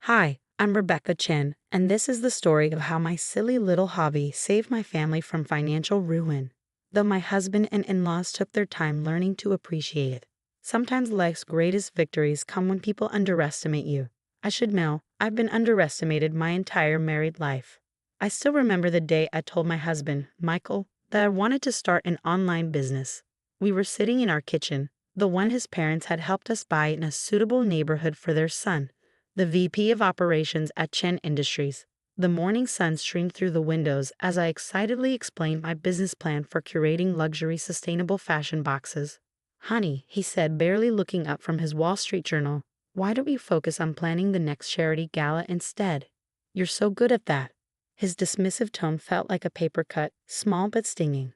Hi, I'm Rebecca Chen, and this is the story of how my silly little hobby saved my family from financial ruin. Though my husband and in-laws took their time learning to appreciate it. Sometimes life's greatest victories come when people underestimate you. I should know, I've been underestimated my entire married life. I still remember the day I told my husband, Michael, that I wanted to start an online business. We were sitting in our kitchen, the one his parents had helped us buy in a suitable neighborhood for their son, the VP of operations at Chen Industries. The morning sun streamed through the windows as I excitedly explained my business plan for curating luxury sustainable fashion boxes. Honey, he said, barely looking up from his Wall Street journal, why don't you focus on planning the next charity gala instead? You're so good at that. His dismissive tone felt like a paper cut, small but stinging.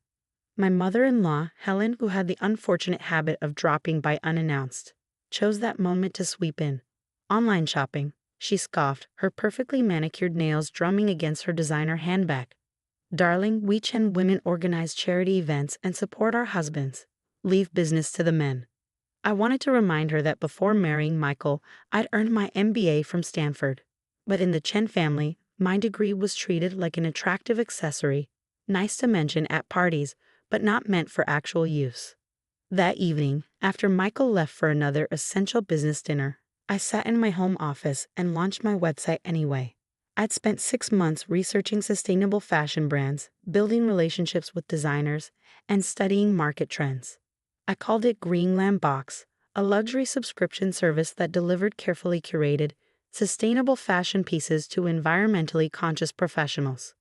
My mother-in-law, Helen, who had the unfortunate habit of dropping by unannounced, chose that moment to sweep in. Online shopping, she scoffed, her perfectly manicured nails drumming against her designer handbag. Darling, we Chen women organize charity events and support our husbands. Leave business to the men. I wanted to remind her that before marrying Michael, I'd earned my MBA from Stanford. But in the Chen family, my degree was treated like an attractive accessory, nice to mention at parties, but not meant for actual use. That evening, after Michael left for another essential business dinner, I sat in my home office and launched my website anyway. I'd spent 6 months researching sustainable fashion brands, building relationships with designers, and studying market trends. I called it Greenland Box, a luxury subscription service that delivered carefully curated, sustainable fashion pieces to environmentally conscious professionals.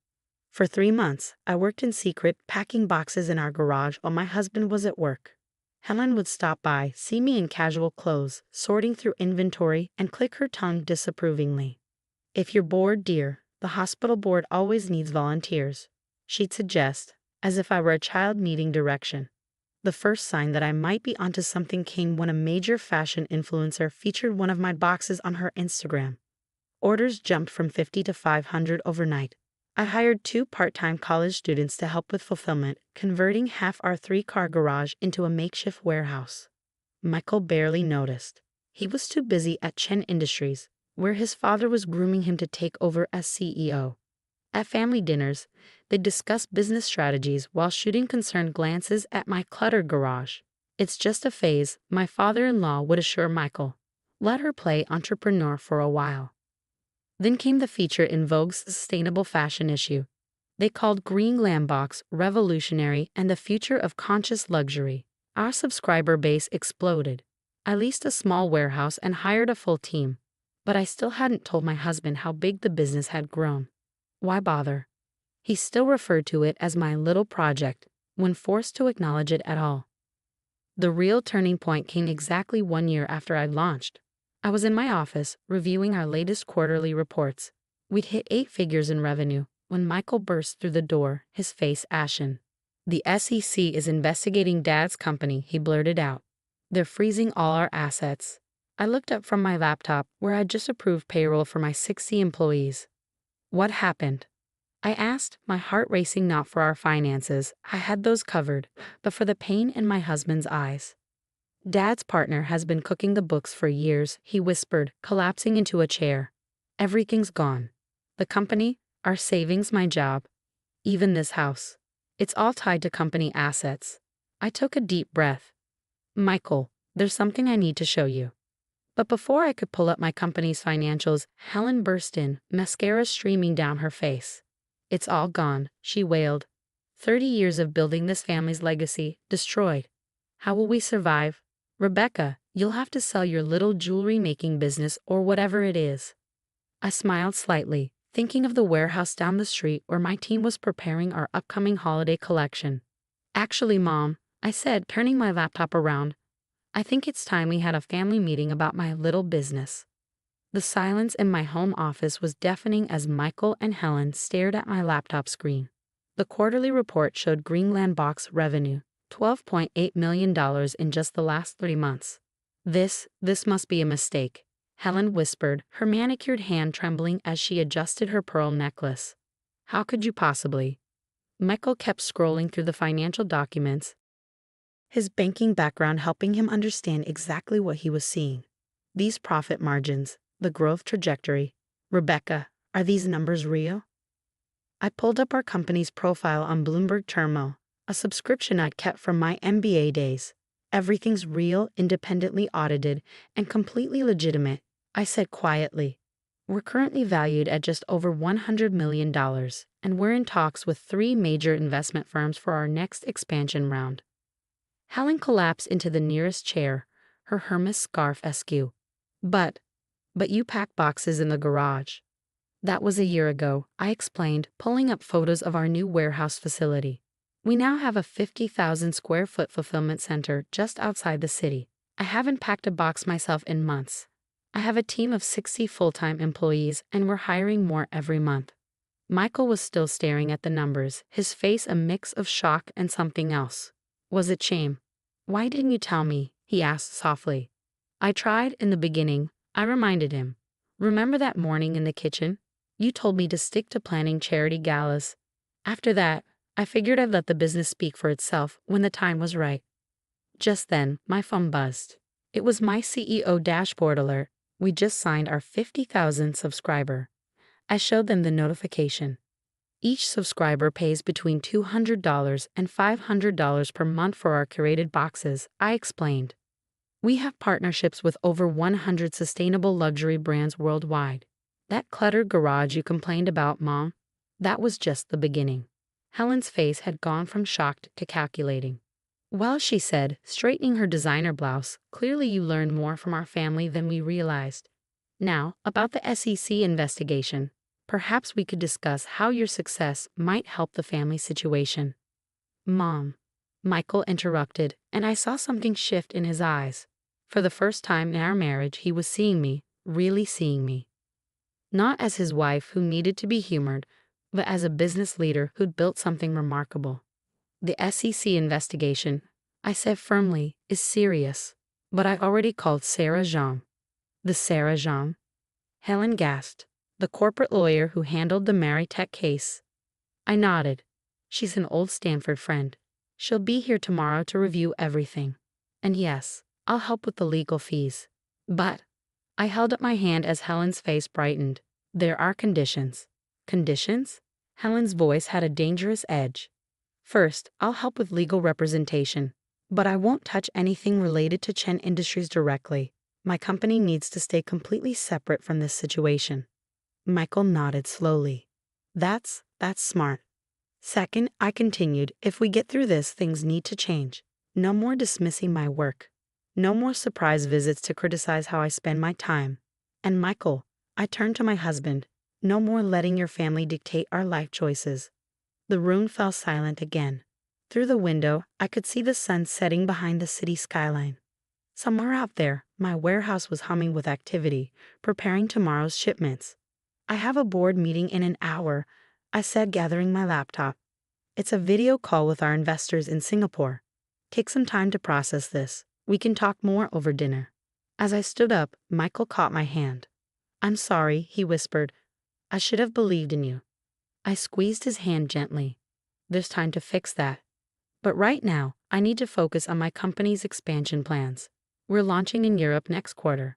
For 3 months, I worked in secret, packing boxes in our garage while my husband was at work. Helen would stop by, see me in casual clothes, sorting through inventory, and click her tongue disapprovingly. If you're bored, dear, the hospital board always needs volunteers, she'd suggest, as if I were a child needing direction. The first sign that I might be onto something came when a major fashion influencer featured one of my boxes on her Instagram. Orders jumped from 50 to 500 overnight. I hired 2 part-time college students to help with fulfillment, converting half our 3-car garage into a makeshift warehouse. Michael barely noticed. He was too busy at Chen Industries, where his father was grooming him to take over as CEO. At family dinners, they discussed business strategies while shooting concerned glances at my cluttered garage. It's just a phase, my father-in-law would assure Michael. Let her play entrepreneur for a while. Then came the feature in Vogue's sustainable fashion issue. They called Greenland Box revolutionary and the future of conscious luxury. Our subscriber base exploded. I leased a small warehouse and hired a full team. But I still hadn't told my husband how big the business had grown. Why bother? He still referred to it as my little project, when forced to acknowledge it at all. The real turning point came exactly 1 year after I'd launched. I was in my office, reviewing our latest quarterly reports. We'd hit 8 figures in revenue, when Michael burst through the door, his face ashen. The SEC is investigating Dad's company, he blurted out. They're freezing all our assets. I looked up from my laptop, where I'd just approved payroll for my 60 employees. What happened? I asked, my heart racing. Not for our finances, I had those covered, but for the pain in my husband's eyes. Dad's partner has been cooking the books for years, he whispered, collapsing into a chair. Everything's gone. The company, our savings, my job. Even this house. It's all tied to company assets. I took a deep breath. Michael, there's something I need to show you. But before I could pull up my company's financials, Helen burst in, mascara streaming down her face. It's all gone, she wailed. 30 years of building this family's legacy, destroyed. How will we survive? Rebecca, you'll have to sell your little jewelry-making business or whatever it is. I smiled slightly, thinking of the warehouse down the street where my team was preparing our upcoming holiday collection. Actually, Mom, I said, turning my laptop around, I think it's time we had a family meeting about my little business. The silence in my home office was deafening as Michael and Helen stared at my laptop screen. The quarterly report showed Greenland Box revenue, $12.8 million in just the last 3 months. This must be a mistake, Helen whispered, her manicured hand trembling as she adjusted her pearl necklace. How could you possibly? Michael kept scrolling through the financial documents, his banking background helping him understand exactly what he was seeing. These profit margins, the growth trajectory, Rebecca, are these numbers real? I pulled up our company's profile on Bloomberg Termo, a subscription I'd kept from my MBA days. Everything's real, independently audited, and completely legitimate, I said quietly. We're currently valued at just over $100 million, and we're in talks with 3 major investment firms for our next expansion round. Helen collapsed into the nearest chair, her Hermes scarf askew. But you pack boxes in the garage. That was a year ago, I explained, pulling up photos of our new warehouse facility. We now have a 50,000 square foot fulfillment center just outside the city. I haven't packed a box myself in months. I have a team of 60 full-time employees, and we're hiring more every month. Michael was still staring at the numbers, his face a mix of shock and something else. Was it shame? Why didn't you tell me? He asked softly. I tried in the beginning, I reminded him. Remember that morning in the kitchen? You told me to stick to planning charity galas. After that, I figured I'd let the business speak for itself when the time was right. Just then, my phone buzzed. It was my CEO dashboard alert. We just signed our 50,000th subscriber. I showed them the notification. Each subscriber pays between $200 and $500 per month for our curated boxes, I explained. We have partnerships with over 100 sustainable luxury brands worldwide. That cluttered garage you complained about, Mom? That was just the beginning. Helen's face had gone from shocked to calculating. Well, she said, straightening her designer blouse, clearly you learned more from our family than we realized. Now, about the SEC investigation. Perhaps we could discuss how your success might help the family situation. Mom. Michael interrupted, and I saw something shift in his eyes. For the first time in our marriage, he was seeing me, really seeing me. Not as his wife who needed to be humored, but as a business leader who'd built something remarkable. The SEC investigation, I said firmly, is serious, but I already called Sarah Jean. The Sarah Jean? Helen gasped. The corporate lawyer who handled the Maritech case. I nodded. She's an old Stanford friend. She'll be here tomorrow to review everything. And yes, I'll help with the legal fees. But I held up my hand as Helen's face brightened. There are conditions. Conditions? Helen's voice had a dangerous edge. First, I'll help with legal representation. But I won't touch anything related to Chen Industries directly. My company needs to stay completely separate from this situation. Michael nodded slowly. That's smart. Second, I continued, if we get through this, things need to change. No more dismissing my work. No more surprise visits to criticize how I spend my time. And Michael, I turned to my husband, no more letting your family dictate our life choices. The room fell silent again. Through the window, I could see the sun setting behind the city skyline. Somewhere out there, my warehouse was humming with activity, preparing tomorrow's shipments. I have a board meeting in an hour, I said, gathering my laptop. It's a video call with our investors in Singapore. Take some time to process this. We can talk more over dinner. As I stood up, Michael caught my hand. I'm sorry, he whispered. I should have believed in you. I squeezed his hand gently. There's time to fix that. But right now, I need to focus on my company's expansion plans. We're launching in Europe next quarter.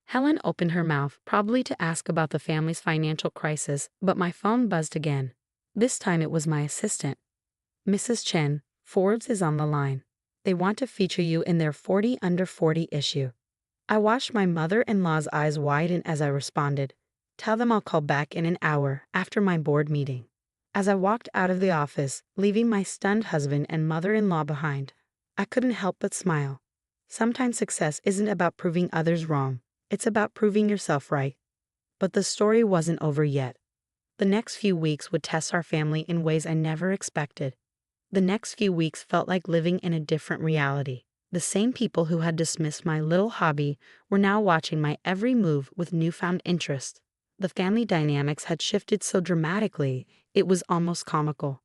Helen opened her mouth, probably to ask about the family's financial crisis, but my phone buzzed again. This time it was my assistant. Mrs. Chen, Forbes is on the line. They want to feature you in their 40 Under 40 issue. I watched my mother-in-law's eyes widen as I responded. Tell them I'll call back in an hour after my board meeting. As I walked out of the office, leaving my stunned husband and mother-in-law behind, I couldn't help but smile. Sometimes success isn't about proving others wrong. It's about proving yourself right. But the story wasn't over yet. The next few weeks would test our family in ways I never expected. The next few weeks felt like living in a different reality. The same people who had dismissed my little hobby were now watching my every move with newfound interest. The family dynamics had shifted so dramatically, it was almost comical.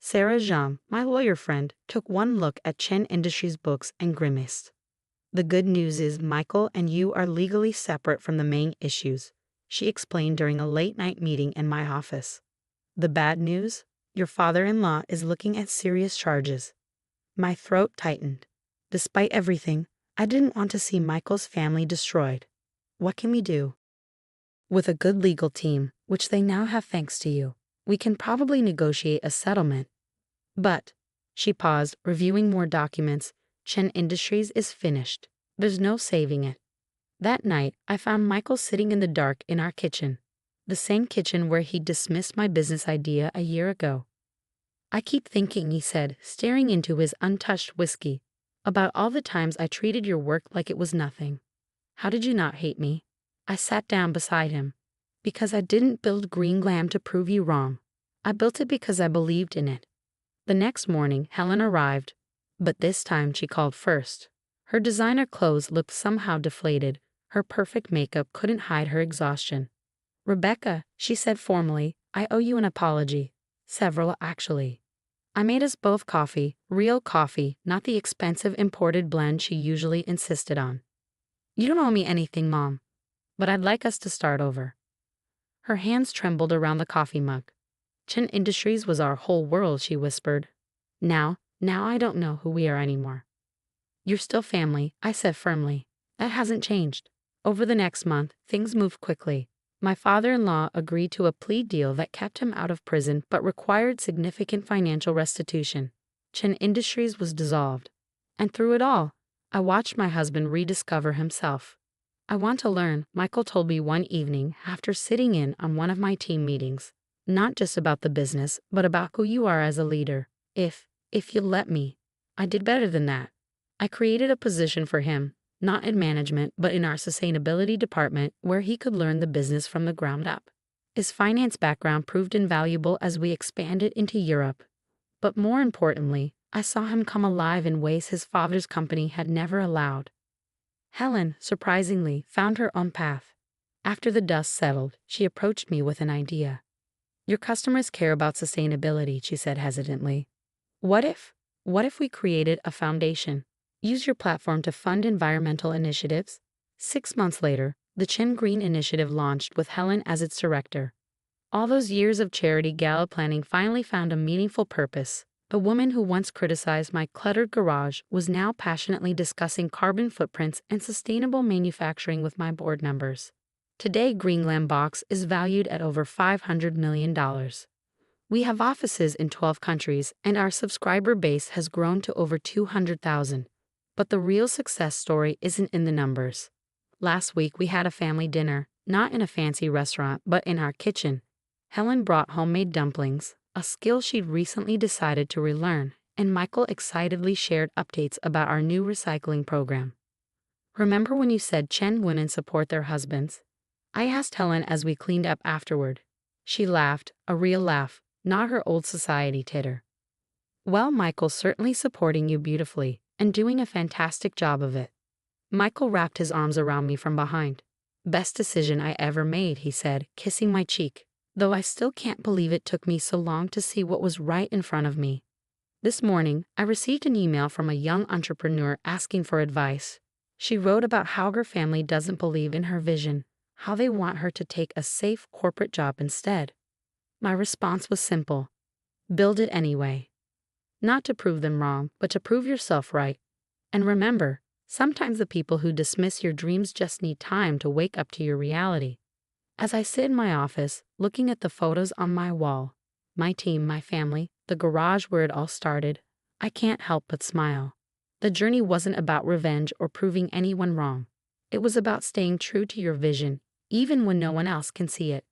Sarah Jean, my lawyer friend, took one look at Chen Industries' books and grimaced. The good news is Michael and you are legally separate from the main issues, she explained during a late-night meeting in my office. The bad news? Your father-in-law is looking at serious charges. My throat tightened. Despite everything, I didn't want to see Michael's family destroyed. What can we do? With a good legal team, which they now have thanks to you, we can probably negotiate a settlement. But, she paused, reviewing more documents, Chen Industries is finished. There's no saving it. That night, I found Michael sitting in the dark in our kitchen. The same kitchen where he dismissed my business idea a year ago. I keep thinking, he said, staring into his untouched whiskey, about all the times I treated your work like it was nothing. How did you not hate me? I sat down beside him. Because I didn't build Green Glam to prove you wrong. I built it because I believed in it. The next morning, Helen arrived, but this time she called first. Her designer clothes looked somehow deflated. Her perfect makeup couldn't hide her exhaustion. Rebecca, she said formally, I owe you an apology. Several, actually. I made us both coffee, real coffee, not the expensive imported blend she usually insisted on. You don't owe me anything, Mom. But I'd like us to start over. Her hands trembled around the coffee mug. Chen Industries was our whole world, she whispered. Now I don't know who we are anymore. You're still family, I said firmly. That hasn't changed. Over the next month, things moved quickly. My father-in-law agreed to a plea deal that kept him out of prison but required significant financial restitution. Chen Industries was dissolved. And through it all, I watched my husband rediscover himself. I want to learn, Michael told me one evening after sitting in on one of my team meetings. Not just about the business, but about who you are as a leader. If you'll let me. I did better than that. I created a position for him, not in management, but in our sustainability department, where he could learn the business from the ground up. His finance background proved invaluable as we expanded into Europe. But more importantly, I saw him come alive in ways his father's company had never allowed. Helen, surprisingly, found her own path. After the dust settled, she approached me with an idea. Your customers care about sustainability, she said hesitantly. What if we created a foundation? Use your platform to fund environmental initiatives? 6 months later, the Chen Green Initiative launched with Helen as its director. All those years of charity gala planning finally found a meaningful purpose. A woman who once criticized my cluttered garage was now passionately discussing carbon footprints and sustainable manufacturing with my board members. Today, Green Glam Box is valued at over $500 million. We have offices in 12 countries, and our subscriber base has grown to over 200,000. But the real success story isn't in the numbers. Last week, we had a family dinner, not in a fancy restaurant, but in our kitchen. Helen brought homemade dumplings, a skill she'd recently decided to relearn, and Michael excitedly shared updates about our new recycling program. Remember when you said Chen women support their husbands? I asked Helen as we cleaned up afterward. She laughed, a real laugh, not her old society titter. Well, Michael's certainly supporting you beautifully, and doing a fantastic job of it. Michael wrapped his arms around me from behind. Best decision I ever made, he said, kissing my cheek. Though I still can't believe it took me so long to see what was right in front of me. This morning, I received an email from a young entrepreneur asking for advice. She wrote about how her family doesn't believe in her vision, how they want her to take a safe corporate job instead. My response was simple. Build it anyway. Not to prove them wrong, but to prove yourself right. And remember, sometimes the people who dismiss your dreams just need time to wake up to your reality. As I sit in my office, looking at the photos on my wall, my team, my family, the garage where it all started, I can't help but smile. The journey wasn't about revenge or proving anyone wrong. It was about staying true to your vision, even when no one else can see it.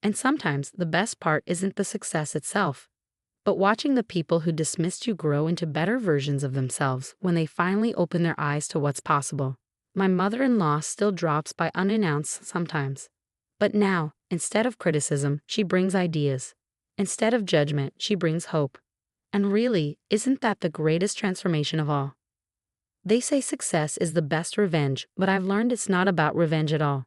And sometimes the best part isn't the success itself, but watching the people who dismissed you grow into better versions of themselves when they finally open their eyes to what's possible. My mother-in-law still drops by unannounced sometimes. But now, instead of criticism, she brings ideas. Instead of judgment, she brings hope. And really, isn't that the greatest transformation of all? They say success is the best revenge, but I've learned it's not about revenge at all.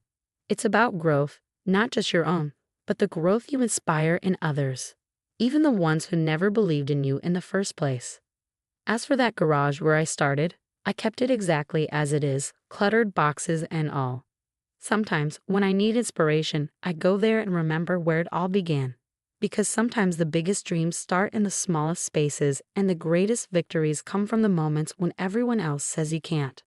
It's about growth, not just your own, but the growth you inspire in others, even the ones who never believed in you in the first place. As for that garage where I started, I kept it exactly as it is, cluttered boxes and all. Sometimes, when I need inspiration, I go there and remember where it all began. Because sometimes the biggest dreams start in the smallest spaces, and the greatest victories come from the moments when everyone else says you can't.